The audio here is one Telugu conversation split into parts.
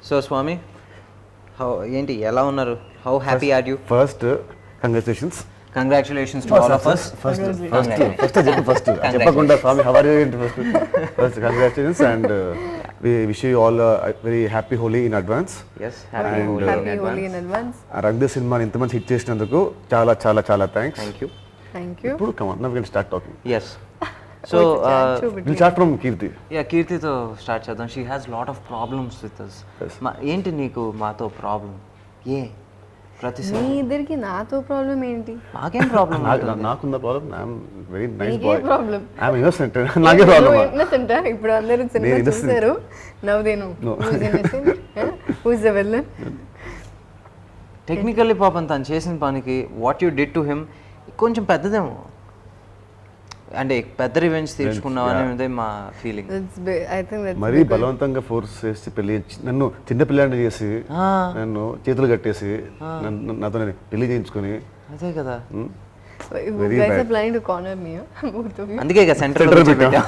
సో స్వామి, హౌ ఏంటి ఎలా ఉన్నారు? How happy are you? First congratulations. Congratulations to all of us. First చెప్పకుండా స్వామి హౌ ఆర్ యూ ఏంటి first congratulations and we wish you all very happy Holi in advance. yes Happy Holi in advance. Rang సినిమాని ఇంత మంచి హిట్ చేసినందుకు చాలా చాలా చాలా థ్యాంక్స్. thank you. ఇప్పుడు come on now we can start talking. yes so will start from Keerthi. కీర్తితో స్టార్ట్ చేద్దాం. She has lot of problems with us. ఏంటి నీకు మాతో ప్రాబ్లం? ఏ ప్రతిసారి మీ ఇద్దరికి నాతో ప్రాబ్లం ఏంటి? మాకేం ప్రాబ్లం? నాకున్న problem I am very nice నీకే boy. Problem? I am innocent. నాకే ప్రాబ్లం. ఇన్నోసెంట్ ఇప్పుడు అందరూ సినిమా innocent. చూసారు. Now they know who is innocent, who is the villain. Technically పాపం తను చేసిన పనికి what you did to him కొంచెం పెద్దదేమో, అంటే పెద్ద రివెంజ్ తీర్చుకున్నావు అనేది మా ఫీలింగ్. ఐ థింక్ దట్స్ మరీ బలవంతంగా ఫోర్స్ చేసి పెళ్లి నన్ను చిన్న పిల్లాడిని చేసి నన్ను చేతులు కట్టేసి నాతో పెళ్లి చేయించుకొని. అదే కదా, you guys are planning to corner me, both of you. అందుకే ఇక సెంటర్ పెట్టా.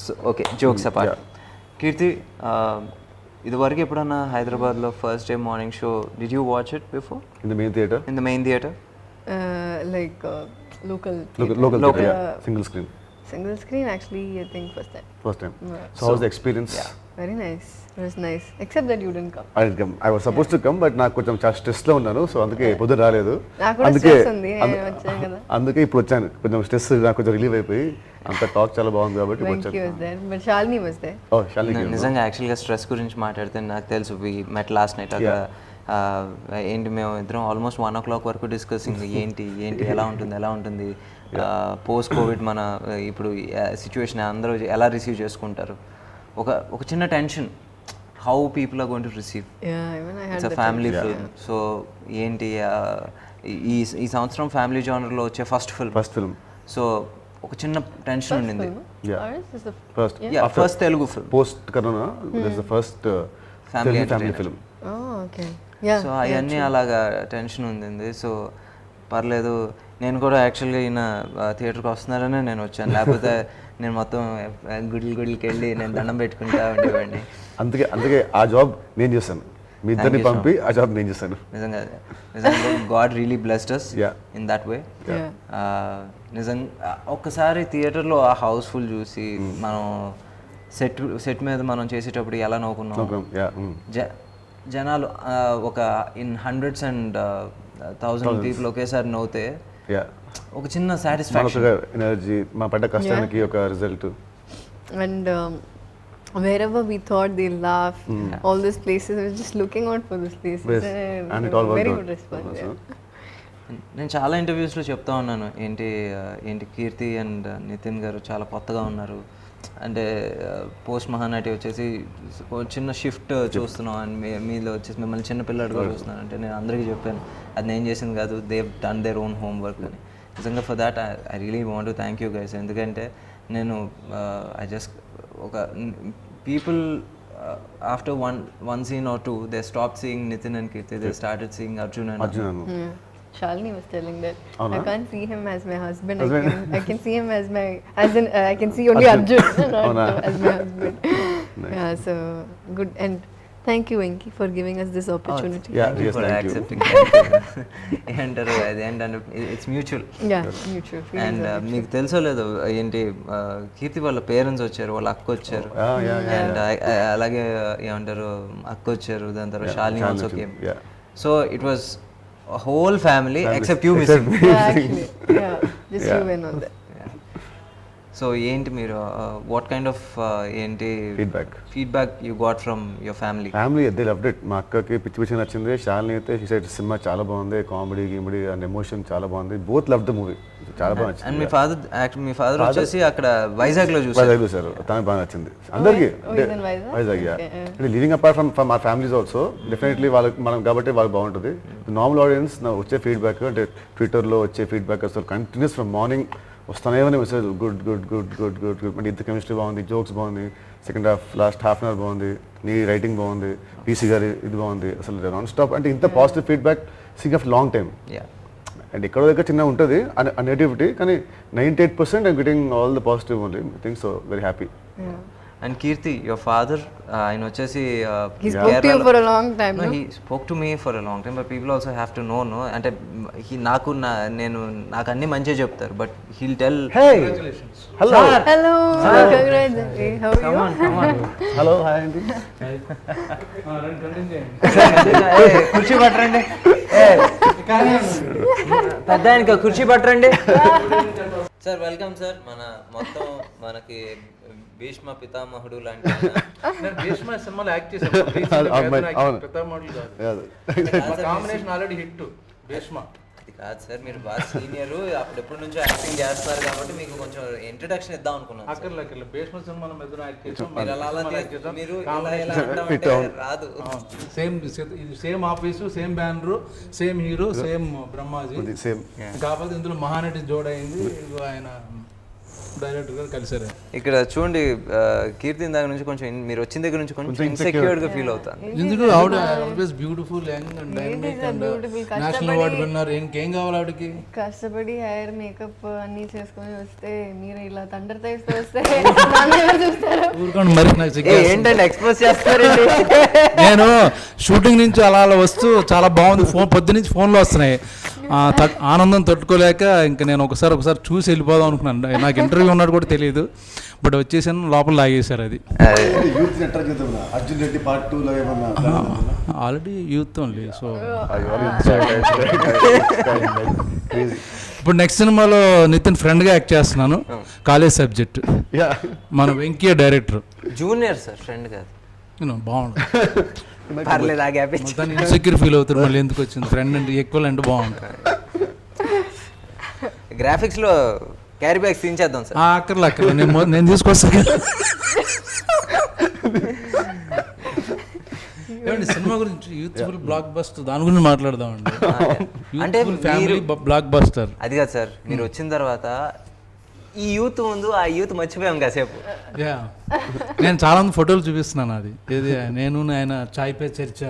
So okay, jokes apart. Keerthi, ఇదివరకు ఎప్పుడన్నా హైదరాబాద్లో first day morning show did you watch it before in the main theatre? In the main theatre, Like local single screen. Single screen actually, I think first time. So how was the experience? Very nice. It was nice, except that you didn't come. I didn't come. I was supposed to come, but నాకు కొంచెం చాలా స్ట్రెస్ లో ఉన్నాను, సో అందుకే పొద్దున రాలేదు. నాకు కూడా stress ఉంది, నేను వచ్చాను కదా. అందుకే ఇప్పుడు వచ్చాను. కొంచెం స్ట్రెస్ నాకు కొంచెం రిలీవ్ అయిపోయి అంత టాక్ చాలా బాగుంది కాబట్టి వచ్చాను. Venky was there, but Shalini was there. Oh, Shalini. నిజంగా యాక్చువల్గా స్ట్రెస్ గురించి మాట్లాడితే నాకు తెలుసు. వి మెట్ లాస్ట్ నైట్. అక్కడ ఏంటి మేము ఇద్దరం ఆల్మోస్ట్ 1 o'clock వరకు డిస్కసింగ్ ఏంటి ఎలా ఉంటుంది పోస్ట్ కోవిడ్ మన ఇప్పుడు సిచ్యువేషన్ అందరూ ఎలా రిసీవ్ చేసుకుంటారు. ఒక చిన్న tension, how people are going to receive. It's a family film. So ఏంటి ఈ సంవత్సరం ఫ్యామిలీ జానర్లో వచ్చే ఫస్ట్ ఫిల్మ్. సో ఒక చిన్న టెన్షన్ ఉండింది. First Telugu film post corona, this the first family film. So అవన్నీ అలాగా టెన్షన్ ఉంది. సో పర్లేదు, నేను కూడా యాక్చువల్గా ఈయన థియేటర్కి వస్తున్నారనే నేను వచ్చాను, లేకపోతే నేను మొత్తం గుడికి వెళ్ళి నేను దండం పెట్టుకుంటా ఉండేవాడిని. అందుకే ఆ జాబ్ నేను చేశాను, మీ ఇద్దరిని పంపి ఆ జాబ్ నేను చేశాను. నిజంగా God really blessed us in that way. నిజంగా ఒక్కసారి థియేటర్లో ఆ హౌస్ఫుల్ చూసి మనం సెట్ మీద మనం చేసేటప్పుడు ఎలా నవ్వుకున్నాం. జనాలు ఒక ఇన్ హండ్రెడ్స్ అండ్ 1000 పీపుల్ ఒకేసారి నవ్వుతే ఒక చిన్న సాటిస్ఫాక్షన్, ఎనర్జీ, మా పడ్డ కష్టానికి ఒక result. And wherever we thought they'll laugh, all these places, we were just looking out for these places. And it all worked very out. good response. నేను చాలా ఇంటర్వ్యూస్లో చెప్తా ఉన్నాను, ఏంటి కీర్తి అండ్ నితిన్ గారు చాలా కొత్తగా ఉన్నారు, అంటే పోస్ట్ మహానటి వచ్చేసి చిన్న షిఫ్ట్ చూస్తున్నాం అండ్ మీలో వచ్చేసి మిమ్మల్ని చిన్న పిల్లడిగా చూస్తున్నాను. అంటే నేను అందరికీ చెప్పాను అది నేను చేసింది కాదు, they done their own homework అని. నిజంగా for that I really want to thank you guys. ఎందుకంటే నేను ఐ జస్ట్ ఒక people after one scene or two they stop seeing Nitin and Keerthi, they started seeing Arjun and Shalini was telling that I can't see him as my husband. I can see him as I can see only Arjun, not as my husband. Yeah, so good, and thank you Venky for giving us this opportunity. Thank you for accepting. And it's mutual. Yeah, mutual. And మీకు తెలుసో లేదో ఏంటి కీర్తి వాళ్ళ పేరెంట్స్ వచ్చారు, వాళ్ళ అక్క వచ్చారు, అండ్ అలాగే ఏమంటారు అక్క వచ్చారు, దాని తర్వాత Shalini also came. So it was a whole family except you missing. Yeah, actually, just you were not there. So ఏంటి మీరు what kind of feedback you got from your family? They loved it. మా అక్కకి పిచ్చి నచ్చింది. షాలిని అయితే she said సినిమా చాలా బాగుంది, కామెడీ గిమిడీ అండ్ ఎమోషన్ చాలా బాగుంది. Both love the movie. చాలా బాగా నచ్చింది. అండ్ మీ ఫాదర్ వచ్చేసి అక్కడ వైజాగ్లో చూసారు. తనకి బాగా నచ్చింది. అందరికీ వైజాగ్. అంటే living apart from our families also definitely వాళ్ళకి మనం కాబట్టి వాళ్ళకి బాగుంటుంది. నార్మల్ ఆడియన్స్ వచ్చే ఫీడ్బ్యాక్ అంటే ట్విట్టర్లో వచ్చే ఫీడ్బ్యాక్ అసలు కంటిన్యూస్ ఫ్రమ్ మార్నింగ్ వస్తానే message good good good good good good. అంటే ఇంత కెమిస్ట్రీ బాగుంది, జోక్స్ బాగుంది, second half last half an hour బాగుంది, నీ రైటింగ్ బాగుంది, పీసీ గారి ఇది బాగుంది, అసలు నాన్ స్టాప్. అంటే ఇంత positive feedback seek of long time. And ఎక్కడో దగ్గర చిన్న ఉంటుంది నెగిటివిటీ, కానీ 98% I'm getting all the positive only. I think so very happy. And Keerthi your father ఆయన వచ్చేసి He spoke to you for a long time, no? He spoke to me for a long time but people also have to know అంటే నాకు అన్ని మంచిగా చెప్తారు but he'll tell hello Hello, congratulations. How are you? Hello hi అండి. కుర్చీ పట్టరండి పెద్ద ఆయనకి కుర్చీ పట్టరండి సార్ వెల్కమ్ సార్ మొత్తం మనకి భీష్మ పితామహుడు లాంటి భీష్మ సినిమాలో యాక్ట్ చేశారు పితామహుడు కాదు కాంబినేషన్ ఆల్రెడీ హిట్ భీష్మ. అది కాదు సార్ మీరు బాగా సీనియర్ అప్పుడెప్పటి నుంచో యాక్టింగ్ చేస్తున్నారు కాబట్టి మీకు కొంచెం ఇంట్రడక్షన్ ఇద్దాం అనుకున్నాను అక్కర్లే భీష్మ సినిమాలో మీద యాక్ట్ చేసాం. మీరు అంటే రాదు. Same office same banner same hero same Brahmaji same. కాకపోతే ఇందులో మహానటి జోడైంది ఆయన డైరెక్టర్ గారు కలిసారు. ఇక్కడ చూడండి కీర్తి దగ్గర నుంచి కొంచెం మీరు వచ్చిన దగ్గర నుంచి కొంచెం ఇన్సెక్యూర్డ్ గా ఫీల్ అవుతాను. ఎందుకు ఆవిడ always beautiful young and dynamic and national award winner. ఇంకేం కావాలి ఆవిడకి? కష్టపడి హెయిర్ మేకప్ అన్ని చేసుకొని వస్తే మీరు ఇలా తండ్రి తీస్తే వస్తే ఊరుకోండి మరి నాకు ఏంటంటే ఎక్స్ప్రెస్ చేస్తారండి. నేను షూటింగ్ నుంచి అలా అలా వస్తూ చాలా బాగుంది పొద్దు నుంచి ఫోన్లో వస్తున్నాయి. ఆనందం తట్టుకోలేక ఇంకా నేను ఒకసారి చూసి వెళ్ళిపోదాం అనుకున్నాను. నాకు ఇంటర్వ్యూ ఉన్నట్టు కూడా తెలియదు బట్ వచ్చేసాను, లోపల లాగేశారు. అది ఆల్రెడీ యూత్ ఓన్లీ. సో ఇప్పుడు నెక్స్ట్ సినిమాలో నితిన్ ఫ్రెండ్గా యాక్ట్ చేస్తున్నాను. కాలేజ్ సబ్జెక్ట్ మన Venkaiah director. Junior sir friend కాదు. బాగుంటుంది. పర్లేదు ఆ గ్యాప్ దాన్ని ఇన్సెక్యూర్ ఫీల్ అవుతారు. మళ్ళీ ఎందుకు వచ్చింది ఫ్రెండ్ అంటే ఈక్వల్ అంటే బాగుంటుంది. గ్రాఫిక్స్ లో క్యారీ బ్యాగ్స్ తీయించేద్దాం సార్. అక్కర్లే నేను తీసుకొస్తాను. ఏమండి సినిమా గురించి యూత్ఫుల్ బ్లాక్ బస్టర్ దాని గురించి మాట్లాడదామండి. అంటే ఫ్యామిలీ బ్లాక్ బస్టర్ అది కాదు సార్. మీరు వచ్చిన తర్వాత ఈ యూత్ ముందు ఆ యూత్ మర్చిపోయాం కాసేపు. నేను చాలా మంది ఫోటోలు చూపిస్తున్నాను. అది ఏది నేను ఆయన చాయ్ పే చర్చ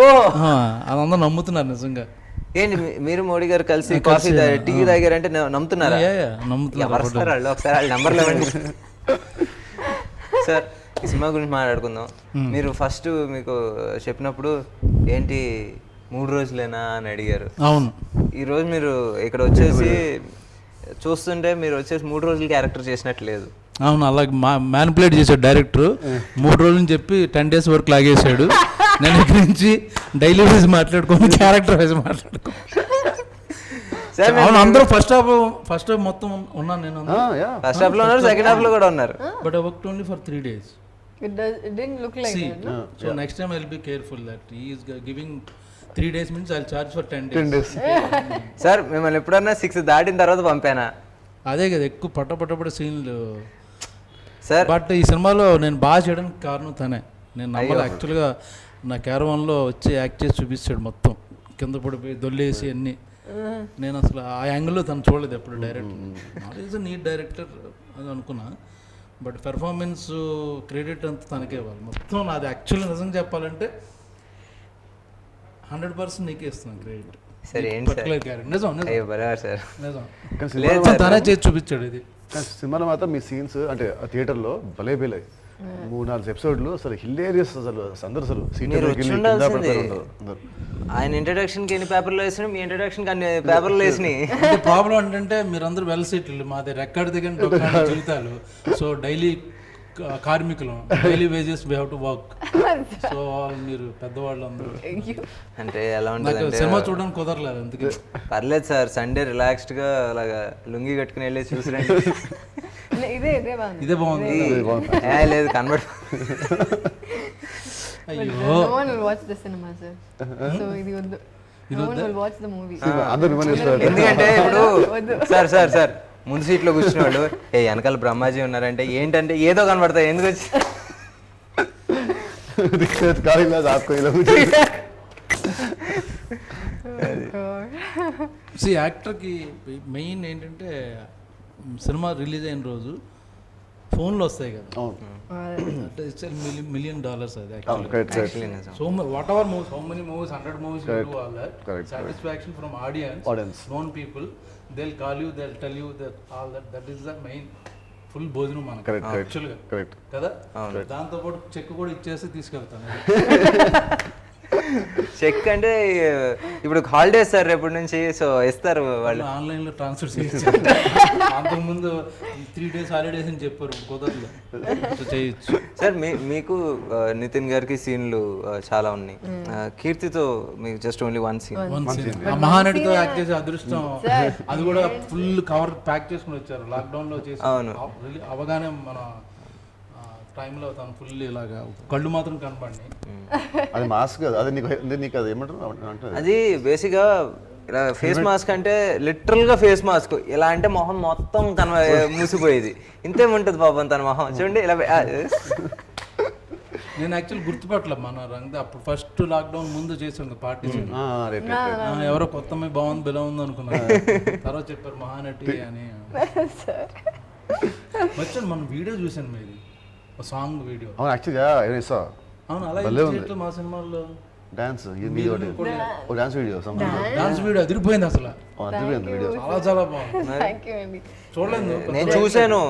ఓ అదంతా నమ్ముతున్నారు నిజంగా. ఏంటి మీరు మోడీ గారు కలిసి కాఫీ టీ తాగారంటే నమ్ముతున్నారా? నమ్ముతున్నారు. ఒకసారి వాళ్ళ నెంబర్లు ఇవ్వండి సార్. ఈ సినిమా గురించి మాట్లాడుకుందాం. మీరు ఫస్ట్ మీకు చెప్పినప్పుడు ఏంటి 3 రోజులేనా అని అడిగారు. అవును. ఈరోజు మీరు ఇక్కడ వచ్చేసి చూస్తుంటే మీరు వచ్చేసి 3 రోజులు క్యారెక్టర్ చేసినట్టు లేదు. అవును, అలాగే మ్యానిపులేట్ చేశాడు డైరెక్టర్. 3 రోజులు చెప్పి 10 days వరకు లాగేశాడు. నేను ఇక్కడి నుంచి డైలీ వైజ్ మాట్లాడుకోని క్యారెక్టర్ వైజ్ మాట్లాడుకో. అవును, అందరూ ఫస్ట్ హాఫ్ మొత్తం ఉన్నాను నేను. ఫస్ట్ హాఫ్ లో ఉన్నారు, సెకండ్ హాఫ్ లో కూడా ఉన్నారు. But I worked only for 3 days. It didn't look like that, no? So next time I'll be careful that he is giving 3 days means I'll charge for 10 days. Sir మిమ్మల్ని ఎప్పుడన్నా 6 దాటిన తర్వాత పంపానా? అదే కదా ఎక్కువ పట్టపట్ట సీన్లు సార్. బట్ ఈ సినిమాలో నేను బాగా చేయడానికి కారణం తనే. నేను నమ్మలు యాక్చువల్గా నా క్యారవాన్లో వచ్చి యాక్ట్ చేసి చూపిస్తాడు మొత్తం కింద పడిపోయి దొల్లేసి అన్నీ. నేను అసలు ఆ యాంగిల్లో తను చూడలేదు ఎప్పుడు. Director is a neat director అని అనుకున్నా. బట్ పెర్ఫార్మెన్స్ క్రెడిట్ అంతా తనకే ఇవ్వాలి మొత్తం. నాది యాక్చువల్గా నిజంగా చెప్పాలంటే 100% నీకే ఇస్తున్నాను క్రెడిట్. సరే ఏంటి నిజం తనే చేసి చూపించాడు. ఇది సినిమాలో మాత్రం మీ సీన్స్ అంటే థియేటర్లో భలే భలే 3-4 ఎపిసోడ్లు అసలు హిలేరియస్. అసలు అందరూ అసలు ఆయన ఇంట్రడక్షన్ కి ఎన్ని పేపర్లు వేసినా మీ ఇంట్రడక్షన్ కి అన్ని పేపర్లు వేసినాయి. ప్రాబ్లం ఏంటంటే మీరందరూ వెల్ సెటిల్డ్, మాది రెక్కడి దగ్గర జీవితాలు. సో డైలీ కార్మికులు, daily wages we have to work. So మీరు పెద్దవాళ్ళు అందరూ అంటే ఎలా ఉంటుంది సినిమా చూడడానికి కుదరలేదు. అందుకే పర్లేదు సార్, సండే రిలాక్స్డ్ గా అలాగా లుంగి కట్టుకుని వెళ్ళి చూసిరండి. ఇదే బాగుంది. లేదు convert. No one will watch the cinema, sir. So no one will watch the movie. ఎందుకంటే ఇప్పుడు సార్ ముందు సీట్లో కూర్చున్న వాళ్ళు వెనకాల బ్రహ్మాజీ ఉన్నారంటే ఏంటంటే ఏదో కనబడతాయి. ఎందుకు వచ్చి యాక్టర్కి మెయిన్ ఏంటంటే సినిమా రిలీజ్ అయిన రోజు ఫోన్లో వస్తాయి కదా. ఇట్స్ $1 million అది actually. So what ever movies, how many movies, 100 movies you do all that. Satisfaction from audience, known people, they'll call you, they'll tell you that all that is the main full భోజనం మనకి కరెక్ట్ యాక్చువల్గా కరెక్ట్ కదా, దాంతోపాటు చెక్ కూడా ఇచ్చేసి తీసుకెళ్తాను. చెక్ అంటే ఇప్పుడు హాలిడేస్ సార్ రేపటి నుంచి, సో ఇస్తారు వాళ్ళు. ఆన్లైన్లో ట్రాన్స్ఫర్ చేయొచ్చు. అంతకుముందు 3 days హాలిడేస్ అని చెప్పారు, కుదరదు. సో చేయొచ్చు సార్. మీకు నితిన్ గారికి సీన్లు చాలా ఉన్నాయి. కీర్తితో మీకు జస్ట్ ఓన్లీ 1 scene. ఆ మహానటితో యాక్ట్ చేసే అదృష్టం, అది కూడా ఫుల్ కవర్ ప్యాక్ చేసుకుని వచ్చారు లాక్డౌన్ లో చేసి. అవగానే మన టైంలో తను ఫుల్ ఇలాగా కళ్ళు మాత్రం కనపడి. అది మాస్క్ కదా, అది నీకు అది ఏమంటారు, అది బేసిక్గా ఇలా ఫేస్ మాస్క్ అంటే లిటరల్ గా ఫేస్ మాస్క్. ఇలా అంటే మొహం మొత్తం మూసిపోయేది. ఇంతేముంటుంది పాపం తన మొహం చూడండి ఇలా. నేను యాక్చువల్ గుర్తుపట్టలే మన రంగ అప్పుడు ఫస్ట్ లాక్డౌన్ ముందు చేసాను పార్టీ. ఎవరో కొత్త అమ్మాయి బాగుంది బిలా ఉంది అనుకున్నాను, తర్వాత చెప్పారు మహానటి అని. వచ్చాను మన వీడియో చూసాను మీది, సాంగ్ వీడియో. అవును యాక్చువల్గా అవును అలా మా సినిమాల్లో dance dance video dance video అదిరిపోయింది అసలు, వీడియో చాలా చాలా బాగుంది. చూడలేదు నేను చూసాను.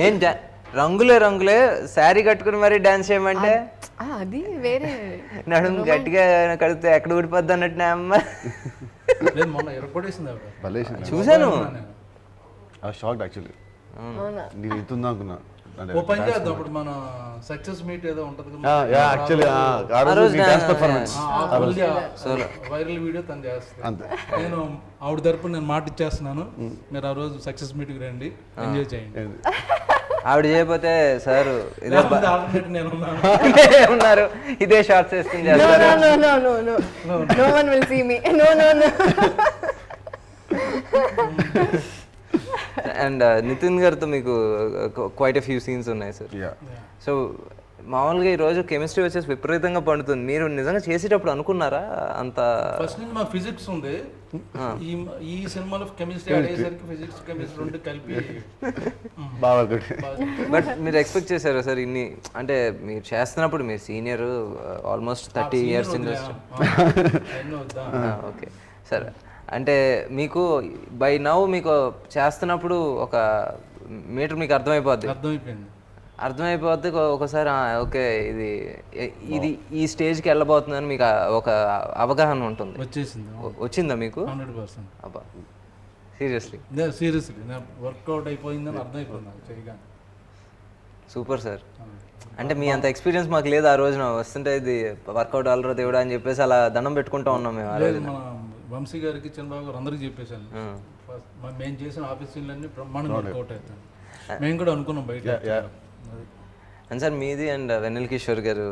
నేను రంగులే రంగులే శారీ కట్టుకుని మరి డాన్స్ చేయమంటే అది వేరే నడుము గట్టిగా కడితే ఎక్కడ ఊడిపోద్ది అన్నట్టు అమ్మ. మొన్న ఎరపడేసింది చూసాను. షాక్ యాక్చువల్లీ, నేను ఇంతుందా అనుకున్నా. ఓ పని చేద్దాం, అప్పుడు మన సక్సెస్ మీట్ ఏదో ఉంటది వైరల్ వీడియో తను చేస్తాను. నేను ఆవిడ తరపున నేను మాట ఇచ్చేస్తున్నాను, మీరు ఆ రోజు సక్సెస్ మీట్ కి రండి, ఎంజాయ్ చేయండి. ఆవిడ చేయకపోతే సార్ నేను ఉన్నారు ఇదే షార్ట్స్ వేసుకుని అండ్ నితిన్ గారితో మీకు క్వైట్ ఎ ఫ్యూ సీన్స్ ఉన్నాయి సార్. సో మామూలుగా ఈ రోజు కెమిస్ట్రీ వచ్చేసి విపరీతంగా పండుతుంది. మీరు నిజంగా చేసేటప్పుడు అనుకున్నారా అంత? ఫస్ట్ నుంచి మా ఫిజిక్స్ ఉంది, ఈ సినిమాలో కెమిస్ట్రీ అయ్యేసరికి ఫిజిక్స్ కెమిస్ట్రీ రెండు కలిపి. బట్ మీరు ఎక్స్పెక్ట్ చేశారా సార్ ఇన్ని? అంటే మీరు చేస్తున్నప్పుడు మీరు senior almost 30 years industry. Okay sir, అంటే మీకు బై నౌ మీకు చేస్తున్నప్పుడు ఒక మీటర్ మీకు అర్థమైపోద్ది ఒకసారి. ఓకే ఇది ఈ స్టేజ్కి వెళ్ళబోతుందని మీకు ఒక అవగాహన ఉంటుంది. వచ్చిందా మీకు? 100%. అబ్బా సీరియస్లీ వర్కౌట్ అయిపోయిందని అర్థమైపోయింది. Super sir. అంటే మీ అంత ఎక్స్పీరియన్స్ మాకు లేదు. ఆ రోజున వస్తుంటే ఇది వర్కౌట్ అవ్వరు దేవుడా అని చెప్పేసి అలా దండం పెట్టుకుంటా ఉన్నాం మేము. ఆ రోజు వంశీ గారికి, చంద్రబాబు గారు అందరికి చెప్పేశాను, మేము చేసిన ఆఫీస్ సీన్లన్నీ బ్రహ్మాండంగా వర్కౌట్ అవుతాను. మేము కూడా అనుకున్నాం బయట. అండ్ సార్ మీది అండ్ వెన్నెల కిషోర్ గారు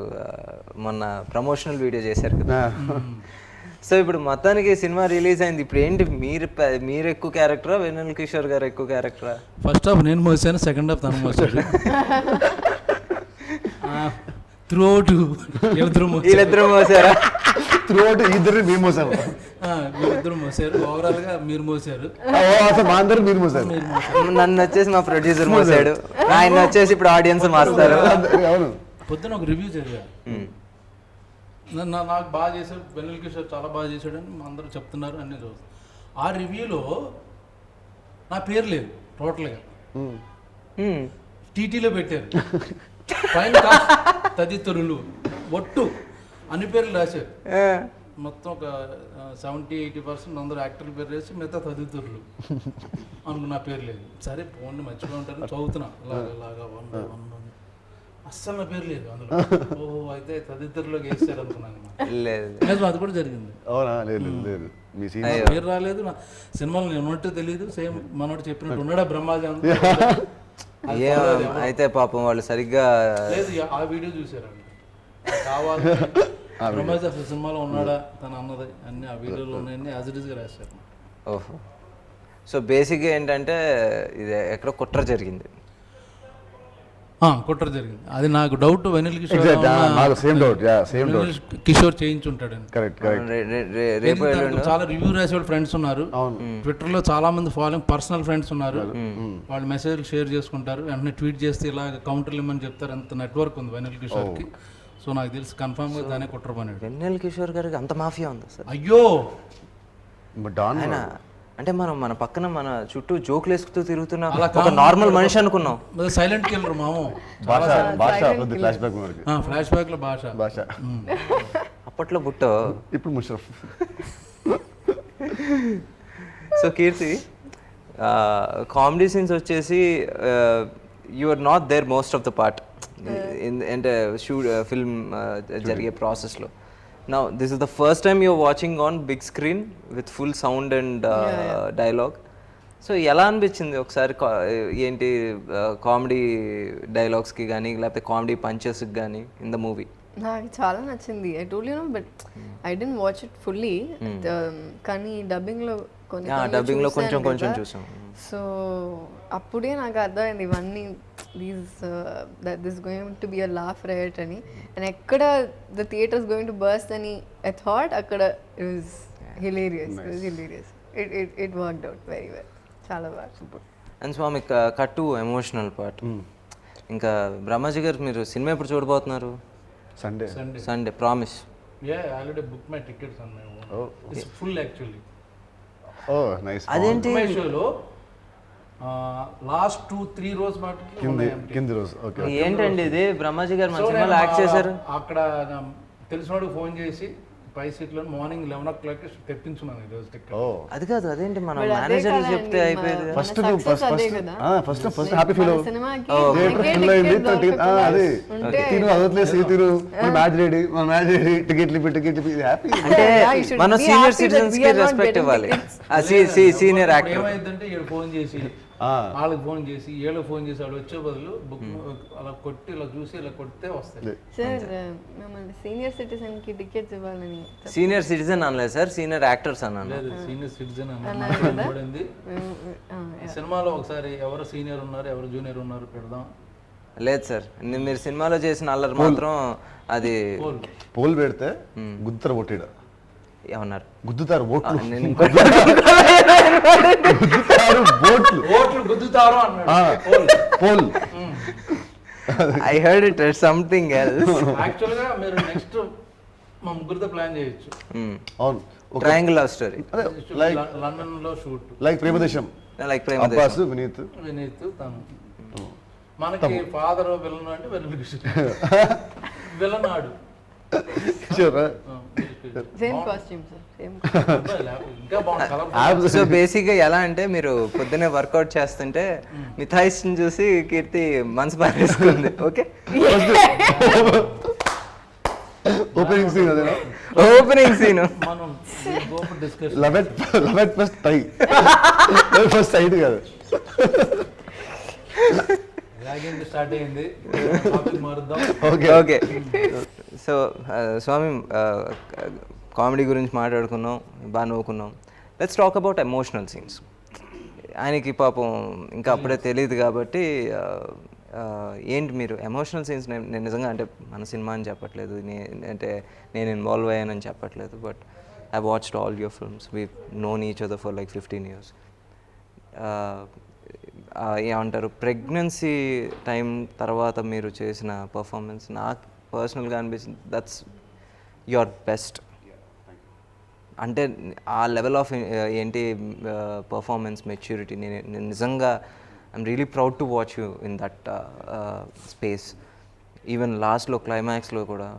మొన్న ప్రమోషనల్ వీడియో చేశారు కదా. సో ఇప్పుడు మొత్తానికి సినిమా రిలీజ్ అయింది. ఇప్పుడు ఏంటి, మీరు ఎక్కువ క్యారెక్టరా వెన్నెల కిషోర్ గారు ఎక్కువ క్యారెక్టరా? ఫస్ట్ హాఫ్ నేను మోసాను, సెకండ్ హాఫ్ తను మోసాడు. వీళ్ళిద్దరు మోసారా? ఇద్దరు మేము మోసాము, వీళ్ళిద్దరు మోసారు. ఓవరాల్ గా మీరు మోసారు, మీరు మోసారు. నన్ను వచ్చేసి మా ప్రొడ్యూసర్ మోసాడు, ఆయన వచ్చేసి ఇప్పుడు ఆడియన్స్ మాస్తారు. పొద్దున ఒక రివ్యూ చదివా, నాకు బాగా చేశాడు, వెన్నెల కిషోర్ చాలా బాగా చేశాడు అని అందరూ చెప్తున్నారు అన్నీ చూస్తాను. ఆ రివ్యూలో నా పేరు లేదు టోటల్గా, టీటీలో పెట్టారు. పైన తదితరులు ఒట్టు అన్ని పేర్లు రాశారు. మొత్తం ఒక 70-80% అందరూ యాక్టర్ల పేరు వేసి మిగతా తదితరులు అనుకున్న పేరు లేదు. సరే ఫోన్ మర్చిపోయి ఉంటారు, చదువుతున్నా ఇలాగా అస్సలు నా పేరు లేదు అందులో. ఓహో అయితే తదితరులోకి వేస్తారు అనుకున్నాను. లేదు అది కూడా జరిగింది. పేరు రాలేదు, నా సినిమాలో నేను ఉన్నట్టు తెలియదు. సేమ్ మనోడు చెప్పినట్టు ఉన్నాడా బ్రహ్మాజీ అయితే పాపం వాళ్ళు సరిగ్గా లేదు. ఆ వీడియో చూసారు కావాలి బ్రహ్మాజీ అసలు సినిమాలో ఉన్నాడా తను అన్నది అన్ని ఆ వీడియోలో ఉన్నాయని యాజ్ ఇట్ ఈస్గా రాశారు. ఓహో. సో బేసిక్గా ఏంటంటే ఇది ఎక్కడో కుట్ర జరిగింది. కుట్ర జరిగింది, అది నాకు డౌట్. వెన్నెల కిషోర్ చేయించుంటాడని. చాలా రివ్యూ రాసేవాళ్ళు ఫ్రెండ్స్ ఉన్నారు, ట్విట్టర్ లో చాలా మంది ఫాలోయింగ్ పర్సనల్ ఫ్రెండ్స్ ఉన్నారు. వాళ్ళు మెసేజ్లు షేర్ చేసుకుంటారు, వెంటనే ట్వీట్ చేస్తే ఇలా కౌంటర్లు ఇమ్మని చెప్తారు. అంత నెట్వర్క్ ఉంది వెన్నెల కిషోర్ కి. సో నాకు తెలిసి కన్ఫర్మ్ గా దానే కుట్ర పని. వెన్నెల కిషోర్ గారికి అంత మాఫియా ఉంది సార్? అయ్యో అంటే మనం మన పక్కన మన చుట్టూ జోకులు వేసుకుతూ తిరుగుతున్న ఒక నార్మల్ మనిషి అనుకున్నాం. సైలెంట్ కిల్లర్ మాము. భాష ఫ్లాష్ బ్యాక్ మనకి ఫ్లాష్ బ్యాక్లో భాష. అప్పట్లో బుట్టో, ఇప్పుడు Musharraf. So Keerthi, comedy scenes వచ్చేసి you are not there most of the part అంటే ఫిల్మ్ జరిగే ప్రాసెస్లో. Now, this is the first time you're watching on big screen with full sound and dialogue. So, ఎలా అనిపించింది ఒకసారి ఏంటి కామెడీ డైలాగ్స్కి కానీ లేకపోతే కామెడీ పంచెస్కి కానీ ఇన్ ద మూవీ? నాకు చాలా నచ్చింది. I told you know, but I didn't watch it fully. కానీ డబ్బింగ్లో డబ్బింగ్లో కొంచెం చూసాం. సో అప్పుడే నాకు అర్థమైంది ఇవన్నీ this going to be a laugh right అని. అండ్ ఎక్కడ the theatres going to burst అని ఐ థాట్ అక్కడ it was hilarious. It worked out very well. చాలా బాగా. అండ్ స్వామి కట్టు ఎమోషనల్ పార్ట్. ఇంకా బ్రహ్మాజీ గారు మీరు సినిమా ఎప్పుడు చూడబోతున్నారు? Sunday promise. Already book my tickets an my own. It's full actually. Nice. అదేంటి షోలో లాస్ట్ 2-3 రోజు మాటకి కింది రోజు. ఓకే. ఏంటండి ఇది? బ్రహ్మాజీ గారు మన సినిమాలో యాక్ట్ చేశారు. అక్కడ తెలిసినోడికి ఫోన్ చేసి పై సీట్లో మార్నింగ్ 11 o'clock తెప్పించున్నాను ఈరోజు టికెట్. అది కాదు, అదేంటి మనం మేనేజర్ చెప్తే అయిపోయేది. ఫస్ట్ హ్యాపీ ఫీల్ అదే తిను అదట్లేదు తిను మ్యాచ్ రెడీ టికెట్లు హ్యాపీ. అంటే మనం సీనియర్ సిటిజన్స్ కి రెస్పెక్ట్ ఇవ్వాలి. సీనియర్ యాక్టర్ ఏమైందంటే ఈడు ఫోన్ చేసి వాళ్ళకి ఫోన్ చేసి వీళ్ళకి ఫోన్ చేసి వాడు వచ్చే బదులు బుక్ అలా కొట్టి ఇలా చూసి ఇలా కొడితే వస్తాయి. సార్ మిమ్మల్ని సీనియర్ సిటిజన్ కి టికెట్స్ ఇవ్వాలని. సీనియర్ సిటిజన్ అనలేదు సార్, సీనియర్ యాక్టర్స్ అన్నాను. సీనియర్ సిటిజన్ అన్నది సినిమాలో ఒకసారి ఎవరు సీనియర్ ఉన్నారు ఎవరు జూనియర్ ఉన్నారు పెడదాం. లేదు సార్, మీరు సినిమాలో చేసిన అల్లరి మాత్రం అది పోల్ పెడితే గుద్దరు కొట్టిడ ఏమన్నారు? గుద్దుతారు ఓట్లు గుద్దుతారు poll. I heard it something else. Actual గా మీరు నెక్స్ట్ మా ముగ్గురితో ప్లాన్ చేయొచ్చు. అవును, ట్రయాంగిల్ లవ్ స్టోరీ లండన్ లో shoot like Premadesam. Like Premadesam. Vineeth తను మనకి ఫాదర్ విలన్ అంటే విలనాడు. Same costume sir, same. ఇంకా బాగుంది. సో బేసిక్ గా ఎలా అంటే మీరు పొద్దునే వర్కౌట్ చేస్తుంటే మిథాయిస్ని చూసి కీర్తి మనసు పారేసుకుంది. ఓకే, ఓపెనింగ్ సీన్ అదే. ఓపెనింగ్ సీన్ మనం discuss love first tie first tight కాదు. స్టార్ట్ అయింది. మారుద్దాం. ఓకే. సో స్వామి, కామెడీ గురించి మాట్లాడుకున్నాం, బాగా నవ్వుకున్నాం. Let's talk about emotional scenes. ఆయనకి పాపం ఇంకా అప్పుడే తెలియదు కాబట్టి ఏంటి మీరు ఎమోషనల్ సీన్స్? నేను నిజంగా అంటే మన సినిమా అని చెప్పట్లేదు, అంటే నేను ఇన్వాల్వ్ అయ్యానని చెప్పట్లేదు, but I watched all your films. We known each other for like 15 years. ఏమంటారు, ప్రెగ్నెన్సీ టైం తర్వాత మీరు చేసిన పర్ఫార్మెన్స్ నాకు పర్సనల్గా అనిపించింది దట్స్ యువర్ బెస్ట్. అంటే ఆ లెవెల్ ఆఫ్ ఏంటి పర్ఫార్మెన్స్ మెచ్యూరిటీ, నేను నిజంగా I'm really proud to watch you in that space. Even లాస్ట్లో క్లైమాక్స్లో కూడా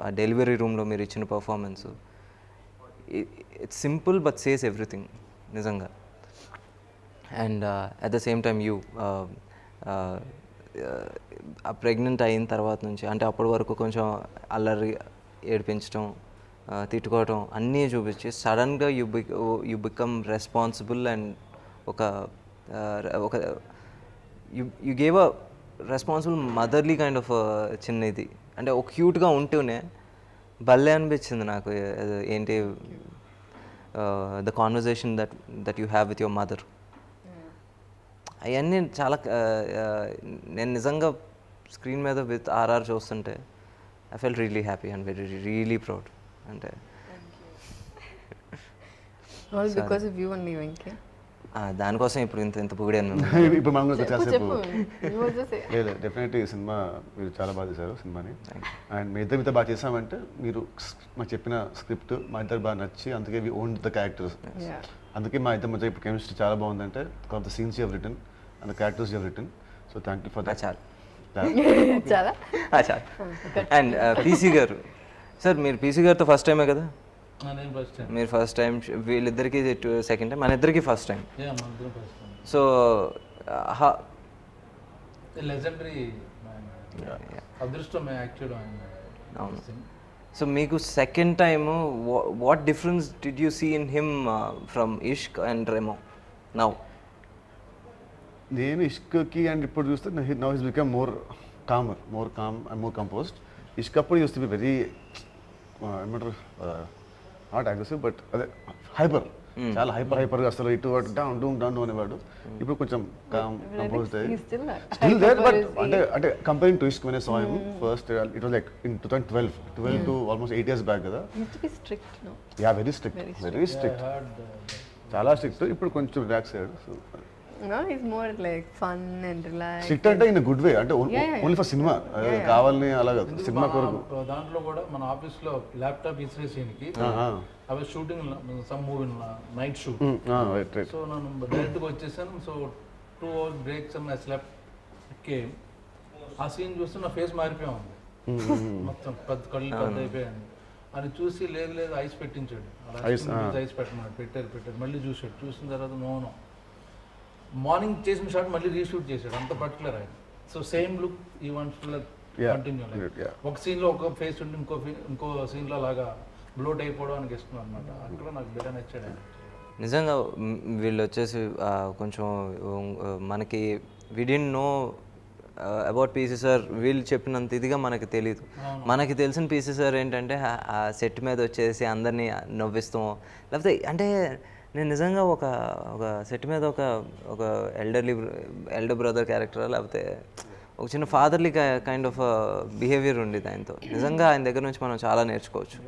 ఆ డెలివరీ రూమ్లో మీరు ఇచ్చిన performance, it's simple but says everything నిజంగా. And at the same time you pregnant అయిన తర్వాత నుంచి, అంటే అప్పటి వరకు కొంచెం అల్లరి ఏడిపించడం, తిట్టుకోవటం అన్నీ చూపించి సడన్గా యూ బికమ్ రెస్పాన్సిబుల్ అండ్ ఒక you gave a responsible motherly kind of చిన్న ఇది. అంటే ఒక క్యూట్గా ఉంటూనే భలే అనిపించింది నాకు. ఏంటి the conversation that you have with your mother, అవన్నీ చాలా నేను నిజంగా స్క్రీన్ మీద విత్ ఆర్ఆర్ చూస్తుంటే I felt really happy and really proud. అంటే దానికోసం ఇప్పుడు ఇంత పొగిడాను. ఇప్పుడు మనం డెఫినెట్లీ ఈ సినిమా మీరు చాలా బాగా చేశారు సినిమాని. అండ్ మీ ఇద్దరు బాగా చేసామంటే మీరు మాకు చెప్పిన స్క్రిప్ట్ మా ఇద్దరు బాగా నచ్చి అందుకే వి ఓన్ ద క్యారెక్టర్స్. అందుకే మా ఇద్దరి మధ్య ఇప్పుడు కెమిస్ట్రీ చాలా బాగుందంటే of the scenes you have written and the characters you have written. So thank you for that. చాలు చాలా చాలు. అండ్ పీసీ గారు సార్, మీరు పీసీ గారితో ఫస్ట్ టైమే కదా? నేను ఫస్ట్ టైం. మీరు ఫస్ట్ టైం, వీళ్ళిద్దరికి సెకండ్ టైం, మన ఇద్దరికి ఫస్ట్ టైం. మన ఇద్దరం ఫస్ట్ టైం. సో లెజెండరీ అదృష్టం యాక్చువల్. అవును. సో మీకు second time what difference did you see in him from Ishq and Remo now? నేను ఇష్క్కి అండ్ ఇప్పుడు చూస్తే now his become more calm and more composed. Ishq అప్పుడు యూస్ టు బి వెరీ ఏమంటారు, నాట్ అగ్రెసివ్ బట్ అదే హైపర్, చాలా హైపర్గా అసలు ఇటు అటు డౌన్ అనేవాడు. ఇప్పుడు కొంచెం కంపోజ్డ్ అయ్యి స్టిల్ దేర్, బట్ అంటే comparing to Ishq when I saw him first it was like in 2012 to almost 8 years back కదా. యా వెరీ స్ట్రిక్ట్, చాలా స్ట్రిక్ట్. ఇప్పుడు కొంచెం రిలాక్స్ అయ్యాడు. So No, he's more like fun and relaxed. Strict అంటే ఇన్ గుడ్ వే, అంటే ఓన్లీ ఫర్ సినిమా కావాలని అలాగా సినిమా కొరకు. దాంట్లో కూడా మన ఆఫీస్లో ల్యాప్టాప్ ఇన్స్టేషన్కి అవి shooting some movie night shoot. So నేను డైరెక్ట్గా వచ్చేసాను. So 2 hours breaks and I slept. Came ఆ సీన్ చూస్తే నా ఫేస్ మారిపోయా ఉంది మొత్తం, పెద్ద కళ్ళు పెద్ద అయిపోయాను. అని చూసి లేదు ఐస్ పెట్టించాడు. ఐస్ పెట్టమన్నాడు, పెట్టారు. మళ్ళీ చూసిన తర్వాత నో మార్నింగ్ చేసిన షాట్ మళ్ళీ రీషూట్ చేశాడు. అంత పర్టికులర్ ఆయన. సో సేమ్ లుక్ ఈ వాంట్స్ టు కంటిన్యూ. ఒక సీన్లో ఒక ఫేస్ ఉండి ఇంకో సీన్లో అలాగా బ్లోట్ అయిపోవడానికి ఇష్టం అనమాట. అక్కడ నాకు బెటర్ నచ్చాడు ఆయన. నిజంగా వీళ్ళు వచ్చేసి కొంచెం మనకి we didn't know about PC sir. వీళ్ళు చెప్పినంత ఇదిగా మనకి తెలియదు. మనకి తెలిసిన పీసీ సార్ ఏంటంటే ఆ సెట్ మీద వచ్చేసి అందరినీ నవ్విస్తాం, లేకపోతే అంటే నేను నిజంగా ఒక సెట్ మీద ఒక ఎల్డర్ బ్రదర్ క్యారెక్టర్, లేకపోతే ఒక చిన్న ఫాదర్లీ కైండ్ ఆఫ్ బిహేవియర్ ఉండేది ఆయనతో. నిజంగా ఆయన దగ్గర నుంచి మనం చాలా నేర్చుకోవచ్చు.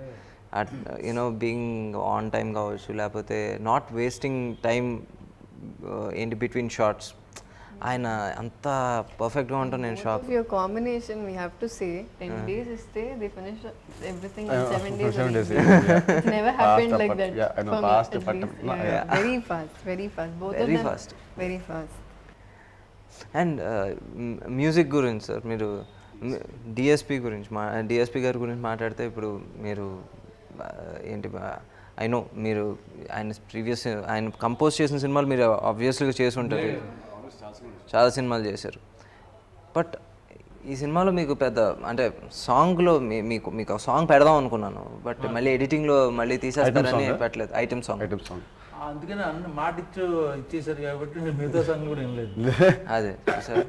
యూనో బీయింగ్ ఆన్ టైం కావచ్చు, లేకపోతే నాట్ వేస్టింగ్ టైం ఏంటి బిట్వీన్ షార్ట్స్. ఆయన అంత పర్ఫెక్ట్గా ఉంటాను నేను shock. Your combination, we have to say 10 days stay, they finish everything in 7 days. 7 days. It's never happened like that. Yeah, I know, for me, fast, at but least. yeah. Very fast. Both Very of them. fast. Very fast. And music గురించి సార్, మీరు డిఎస్పి గారి గురించి మాట్లాడితే ఇప్పుడు మీరు ఏంటి, ఐ నో మీరు ఆయన కంపోజ్ చేసిన సినిమాలు మీరు ఆబ్వియస్లీగా చేసి ఉంటారు, చాలా సినిమాలు చేశారు. బట్ ఈ సినిమాలో మీకు పెద్ద అంటే సాంగ్లో మీకు సాంగ్ పెడదాం అనుకున్నాను, బట్ మళ్ళీ ఎడిటింగ్లో మళ్ళీ తీసేస్తారని పెట్టలేదు. Item song. అందుకని అన్ని మాట ఇచ్చేసారు కాబట్టి నేను మిగతా సాంగ్ కూడా ఏం లేదు. అదే సార్,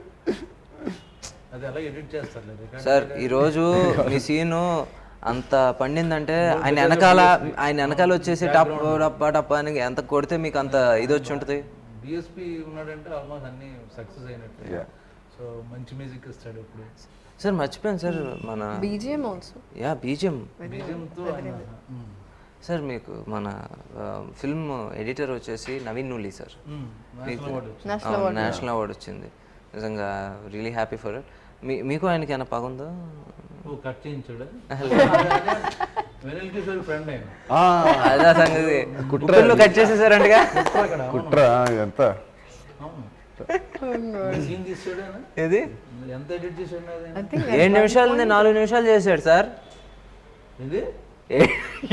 అది అలా ఎడిట్ చేస్తారు సార్. ఈరోజు మీ సీను అంత పండిందంటే ఆయన వెనకాల వచ్చేసి టప్ అని ఎంత కొడితే మీకు అంత ఇది వచ్చి ఉంటుంది. డిఎస్పి ఉన్నాడంటే ఆల్మోస్ట్ అన్ని సక్సెస్ అయినట్టు. సో మంచి మ్యూజిక్ ఇస్తాడు ఇప్పుడు. సార్ మర్చిపోయాను సార్, మన BGM also. Yeah BGM. బీజిఎంతో సార్ మీకు మన ఫిల్మ్ ఎడిటర్ వచ్చేసి Naveen Nooli sir. National award వచ్చింది. నిజంగా రియలీ హ్యాపీ ఫర్ ఇట్. మీకు ఆయనకి ఏమైనా పగుందా? కట్ చేయించాడు. వెనల్ కిషోర్ ఫ్రెండ్ ఆయన. అదే సంగతి. కుట్రలో కట్ చేసేసారంటగా. కుట్ర ఎంత సీన్ తీసాడు. ఏది ఎంత ఎడిట్ చేసాడు? 7 నిమిషాలు 4 నిమిషాలు చేశాడు సార్. ఇది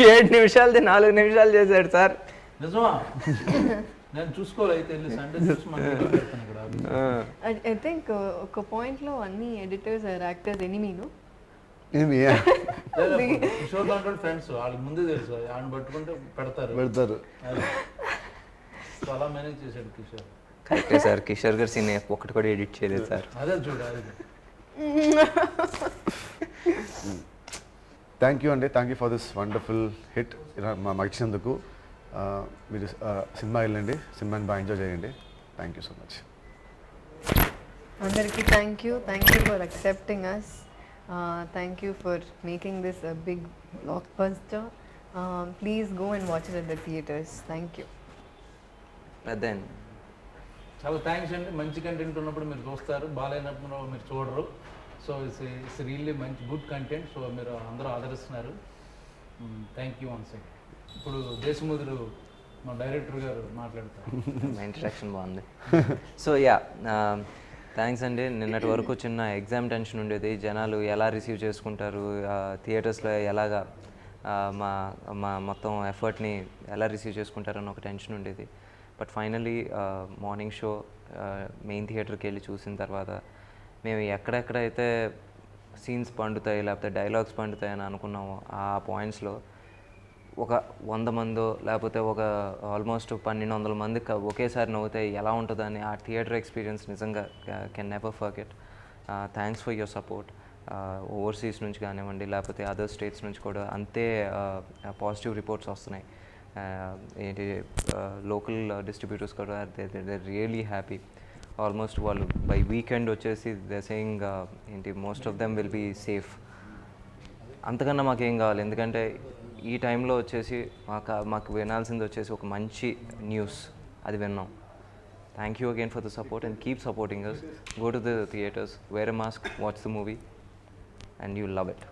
7 నిమిషాలది 4 నిమిషాలు చేశాడు సార్. నిజమా? నేను చూసుకోవాలి అయితే సండే చూసి మాట్లాడతాను ఇక్కడ. I think ఒక పాయింట్ లో అన్ని ఎడిటర్స్ ఆర్ యాక్టర్స్ ఎనిమీను. కిషోర్ దాంట్లో ఫ్రెండ్స్ వాళ్ళకి ముందే తెలుసు, ఆయన పట్టుకుంటే పెడతారు. సో అలా మేనేజ్ చేశాడు కిషోర్. కరెక్టే సార్, కిషోర్ గారు సీన్ ఒకటి కూడా ఎడిట్ చేయలేదు సార్. అదే చూడాలి. థ్యాంక్ యూ అండి, thank you for this wonderful hit మాకు ఇచ్చినందుకు. మీరు సినిమా వెళ్ళండి, సినిమాని బాగా ఎంజాయ్ చేయండి. Thank you so much. అందరికీ thank you for accepting us. Thank you for making this a big blockbuster. Please go and watch it at the theaters. Thank you. Then చాలా థ్యాంక్స్ అండి. మంచి కంటెంట్ ఉన్నప్పుడు మీరు చూస్తారు, బాగాలేనప్పుడు మీరు చూడరు. సో ఇట్స్ రియల్లీ మంచి గుడ్ కంటెంట్. సో మీరు అందరూ ఆదరిస్తున్నారు. Thank you once again. ఇప్పుడు దేశముద్రు మా డైరెక్టర్ గారు మాట్లాడతారు. మా ఇంట్రడక్షన్ బాగుంది. సో యా, థ్యాంక్స్ అండి. నిన్నటి వరకు చిన్న ఎగ్జామ్ టెన్షన్ ఉండేది, జనాలు ఎలా రిసీవ్ చేసుకుంటారు, థియేటర్స్లో ఎలాగా మా మా మొత్తం ఎఫర్ట్ని ఎలా రిసీవ్ చేసుకుంటారని ఒక టెన్షన్ ఉండేది. But finally morning show main థియేటర్కి వెళ్ళి చూసిన తర్వాత మేము ఎక్కడెక్కడైతే సీన్స్ పండుతాయి లేకపోతే డైలాగ్స్ పండుతాయి అని అనుకున్నామో ఆ పాయింట్స్లో ఒక 100 మందో లేకపోతే ఒక ఆల్మోస్ట్ 1200 మంది ఒకేసారి నవ్వుతే ఎలా ఉంటుందని ఆ థియేటర్ ఎక్స్పీరియన్స్ నిజంగా can never forget. Thanks for your support. Overseas నుంచి కానివ్వండి లేకపోతే అదర్ స్టేట్స్ నుంచి కూడా అంతే పాజిటివ్ రిపోర్ట్స్ వస్తున్నాయి. ఏంటి లోకల్ డిస్ట్రిబ్యూటర్స్ కూడా దే రియలీ హ్యాపీ. ఆల్మోస్ట్ వాళ్ళు బై వీకెండ్ వచ్చేసి దే సేయింగ్ ఏంటి most of them will be safe. అంతకన్నా మాకేం కావాలి, ఎందుకంటే ఈ టైంలో వచ్చేసి మాకు వినాల్సింది వచ్చేసి ఒక మంచి న్యూస్, అది విన్నాం. Thank you again for the support and keep supporting us. Go to the theatres, wear a mask, watch the movie and you love it.